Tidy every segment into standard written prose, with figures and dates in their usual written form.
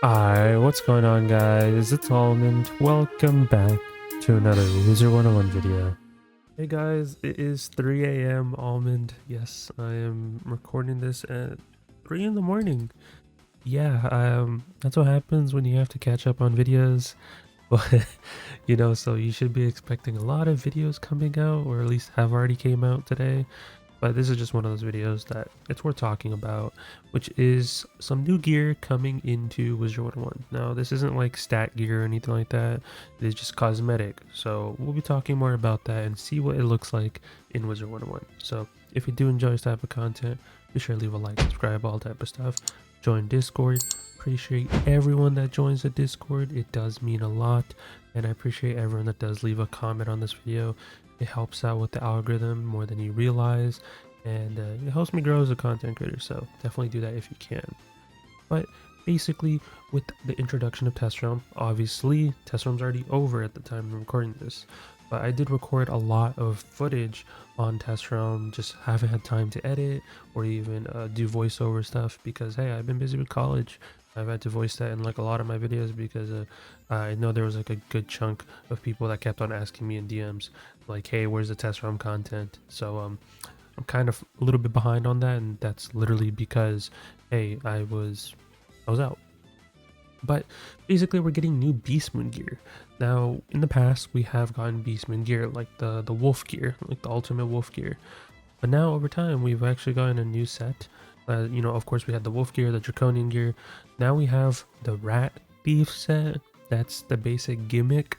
Hi, what's going on guys? It's Almond. Welcome back to another Wizard101 video. Hey guys, it is 3 a.m. Almond. Yes, I am recording this at 3 in the morning. Yeah, that's what happens when you have to catch up on videos. But, so you should be expecting a lot of videos coming out, or at least have already came out today. But this is just one of those videos that it's worth talking about, which is some new gear coming into Wizard101. Now, this isn't like stat gear or anything like that. It is just cosmetic. So we'll be talking more about that and see what it looks like in Wizard101. So if you do enjoy this type of content, be sure to leave a like, subscribe, all type of stuff. Join Discord. Appreciate everyone that joins the Discord. It does mean a lot. And I appreciate everyone that does leave a comment on this video. It helps out with the algorithm more than you realize, and it helps me grow as a content creator, so definitely do that if you can. But basically, with the introduction of Test Realm, obviously Test Realm's already over at the time of recording this, but I did record a lot of footage on Test Realm, just haven't had time to edit or even do voiceover stuff because hey, I've been busy with college. I've had to voice that in like a lot of my videos because I know there was like a good chunk of people that kept on asking me in DMs like, hey, where's the Test Realm content? So I'm kind of a little bit behind on that, and that's literally because hey, I was out. But basically we're getting new Beastmoon gear. Now in the past we have gotten Beastmoon gear like the wolf gear, like the ultimate wolf gear. But now over time we've actually gotten a new set. Of course we had the wolf gear, the draconian gear. Now we have the rat thief set. That's the basic gimmick.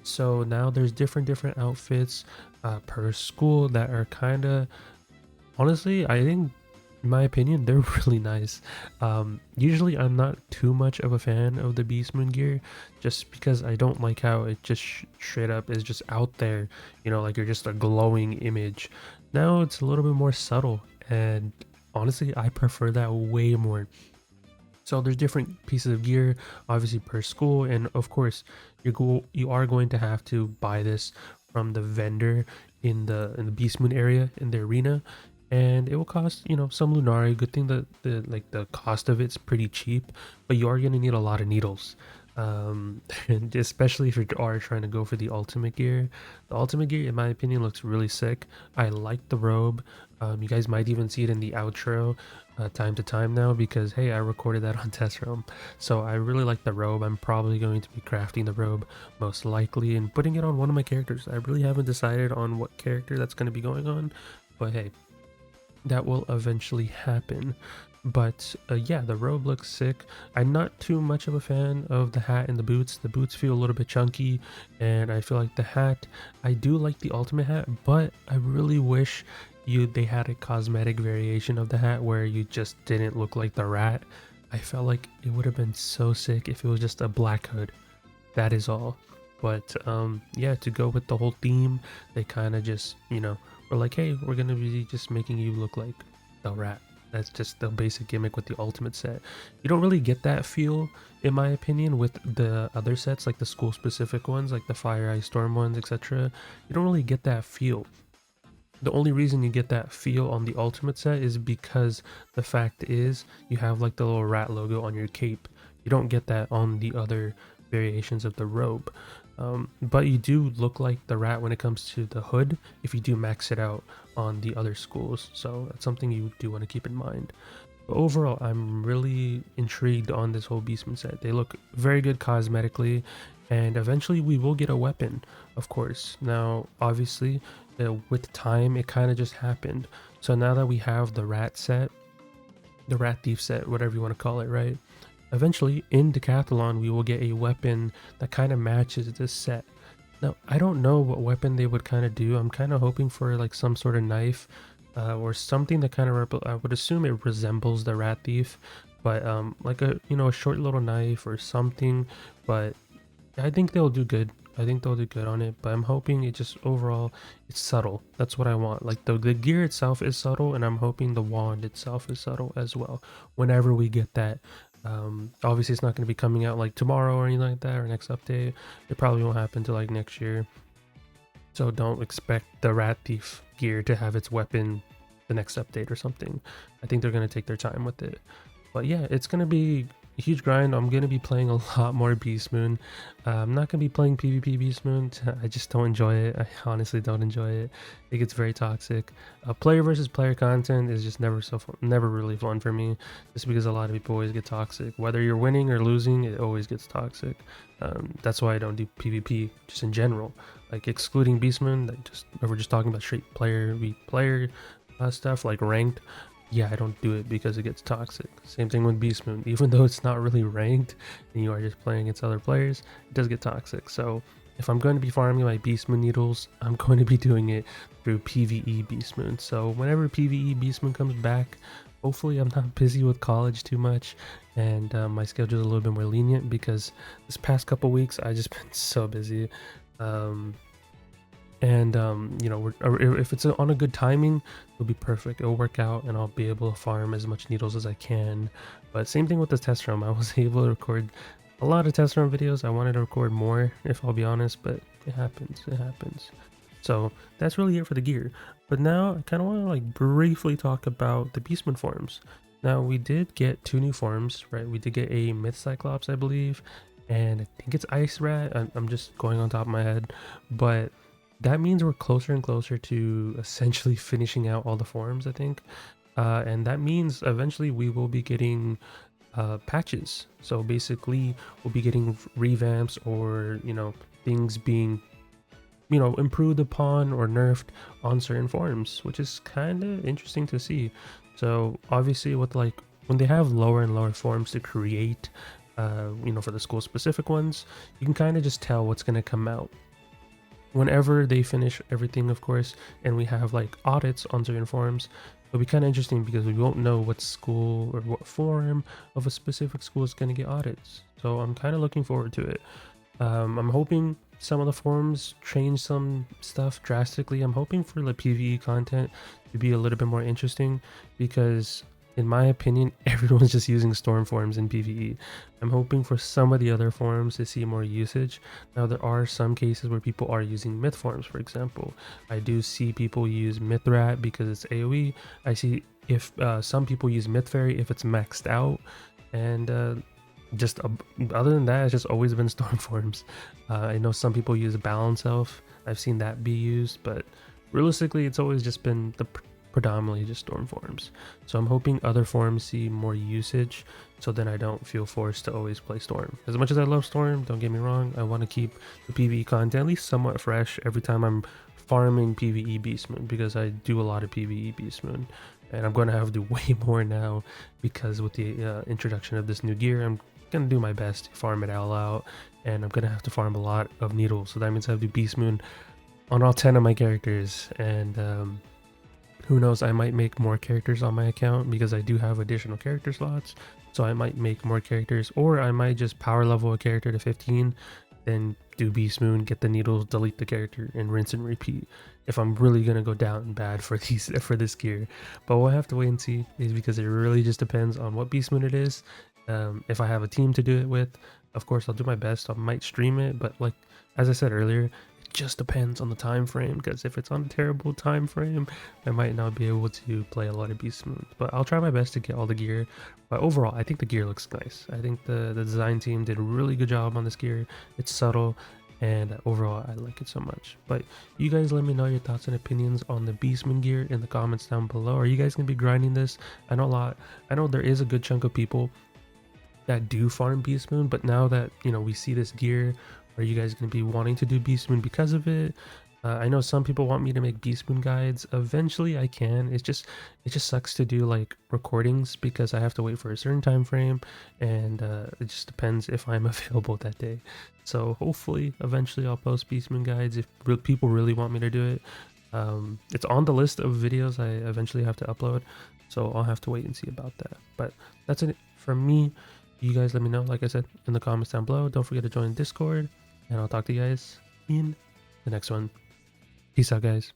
So now there's different outfits per school that are kind of, honestly, I think in my opinion they're really nice. Usually I'm not too much of a fan of the Beastmoon gear just because I don't like how it just straight up is just out there, like you're just a glowing image. Now it's a little bit more subtle, and honestly I prefer that way more. So there's different pieces of gear obviously per school, and of course you are going to have to buy this from the vendor in the Beastmoon area in the arena, and it will cost some lunari. Good thing that the cost of it's pretty cheap, but you are going to need a lot of needles, and especially if you are trying to go for the ultimate gear. The ultimate gear in my opinion looks really sick. I like the robe. You guys might even see it in the outro time to time now because hey, I recorded that on Test Realm. So I really like the robe. I'm probably going to be crafting the robe most likely and putting it on one of my characters. I really haven't decided on what character that's going to be going on, but hey, that will eventually happen. But yeah, the robe looks sick. I'm not too much of a fan of the hat and the boots. The boots feel a little bit chunky, and I feel like the hat, I do like the ultimate hat, but I really wish they had a cosmetic variation of the hat where you just didn't look like the rat. I felt like it would have been so sick if it was just a black hood. That is all. But yeah, to go with the whole theme, they kind of just we're like, hey, we're gonna be just making you look like the rat. That's just the basic gimmick with the ultimate set. You don't really get that feel, in my opinion, with the other sets, like the school specific ones, like the Fire Ice Storm ones, etc. You don't really get that feel. The only reason you get that feel on the ultimate set is because the fact is you have like the little rat logo on your cape. You don't get that on the other variations of the robe. But you do look like the rat when it comes to the hood if you do max it out on the other schools, so that's something you do want to keep in mind. But overall, I'm really intrigued on this whole Beastman set. They look very good cosmetically, and eventually we will get a weapon, of course. Now obviously with time it kind of just happened, so now that we have the rat set, the rat thief set, whatever you want to call it, right? Eventually, in Decathlon, we will get a weapon that kind of matches this set. Now, I don't know what weapon they would kind of do. I'm kind of hoping for like some sort of knife or something that kind of, I would assume it resembles the rat thief, but like a short little knife or something. But I think they'll do good. I think they'll do good on it, but I'm hoping it just overall, it's subtle. That's what I want. Like the gear itself is subtle, and I'm hoping the wand itself is subtle as well whenever we get that. Obviously it's not going to be coming out like tomorrow or anything like that, or next update. It probably won't happen till like next year, so don't expect the rat thief gear to have its weapon the next update or something. I think they're going to take their time with it. But yeah, it's going to be a huge grind. I'm going to be playing a lot more Beastmoon. I'm not going to be playing PvP Beastmoon. I just don't enjoy it. I honestly don't enjoy it. It gets very toxic. Player versus player content is just never so fun, never really fun for me, just because a lot of people always get toxic. Whether you're winning or losing, it always gets toxic. That's why I don't do PvP just in general. Like excluding Beastmoon, like we're just talking about straight player v player stuff like ranked. Yeah, I don't do it because it gets toxic. Same thing with Beastmoon. Even though it's not really ranked and you are just playing against other players, it does get toxic. So if I'm going to be farming my Beastmoon needles, I'm going to be doing it through PvE Beastmoon. So whenever PvE Beastmoon comes back, hopefully I'm not busy with college too much and my schedule is a little bit more lenient, because this past couple weeks I just been so busy. You know, if it's on a good timing, it'll be perfect. It'll work out and I'll be able to farm as much needles as I can. But same thing with the test room. I was able to record a lot of test room videos. I wanted to record more, if I'll be honest, but it happens. So that's really it for the gear. But now I kind of want to like briefly talk about the Beastman forms. Now we did get 2 new forms, right? We did get a Myth Cyclops, I believe, and I think it's Ice Rat. I'm just going on top of my head, but that means we're closer and closer to essentially finishing out all the forms, I think. And that means eventually we will be getting patches. So basically we'll be getting revamps, or, you know, things being, you know, improved upon or nerfed on certain forms, which is kind of interesting to see. So obviously with like when they have lower and lower forms to create, you know, for the school specific ones, you can kind of just tell what's going to come out whenever they finish everything, of course, and we have like audits on certain forms. It'll be kind of interesting because we won't know what school or what form of a specific school is going to get audits. So I'm kind of looking forward to it. I'm hoping some of the forms change some stuff drastically. I'm hoping for the PvE content to be a little bit more interesting, because in my opinion, everyone's just using storm forms in PvE. I'm hoping for some of the other forms to see more usage. Now, there are some cases where people are using myth forms, for example. I do see people use Myth Rat because it's AoE. I see if some people use Myth Fairy if it's maxed out. And other than that, it's just always been storm forms. I know some people use Balance Elf. I've seen that be used, but realistically, it's always just been predominantly just storm forms. So I'm hoping other forms see more usage, so then I don't feel forced to always play storm. As much as I love storm, don't get me wrong, I want to keep the PvE content at least somewhat fresh every time I'm farming PvE Beastmoon, because I do a lot of PvE Beastmoon, and I'm going to have to do way more now because with the introduction of this new gear, I'm going to do my best to farm it all out, and I'm going to have to farm a lot of needles. So that means I have to do Beastmoon on all 10 of my characters, and who knows, I might make more characters on my account because I do have additional character slots. So I might make more characters, or I might just power level a character to 15, then do Beastmoon, get the needles, delete the character, and rinse and repeat. If I'm really gonna go down bad for this gear, but we'll have to wait and see, is because it really just depends on what Beastmoon it is. If I have a team to do it with, of course I'll do my best. I might stream it, but like as I said earlier, just depends on the time frame, because if it's on a terrible time frame, I might not be able to play a lot of Beastmoon. But I'll try my best to get all the gear. But overall, I think the gear looks nice. I think the design team did a really good job on this gear. It's subtle, and overall I like it so much. But you guys let me know your thoughts and opinions on the Beastmoon gear in the comments down below. Are you guys gonna be grinding this? I know there is a good chunk of people that do farm Beastmoon, but now that, you know, we see this gear, are you guys going to be wanting to do Beastmoon because of it? I know some people want me to make Beastmoon guides. Eventually I can. It just sucks to do like recordings because I have to wait for a certain time frame, and it just depends if I'm available that day. So hopefully eventually I'll post Beastmoon guides if people really want me to do it. It's on the list of videos I eventually have to upload, so I'll have to wait and see about that. But that's it from me. You guys let me know, like I said, in the comments down below. Don't forget to join Discord, and I'll talk to you guys in the next one. Peace out, guys.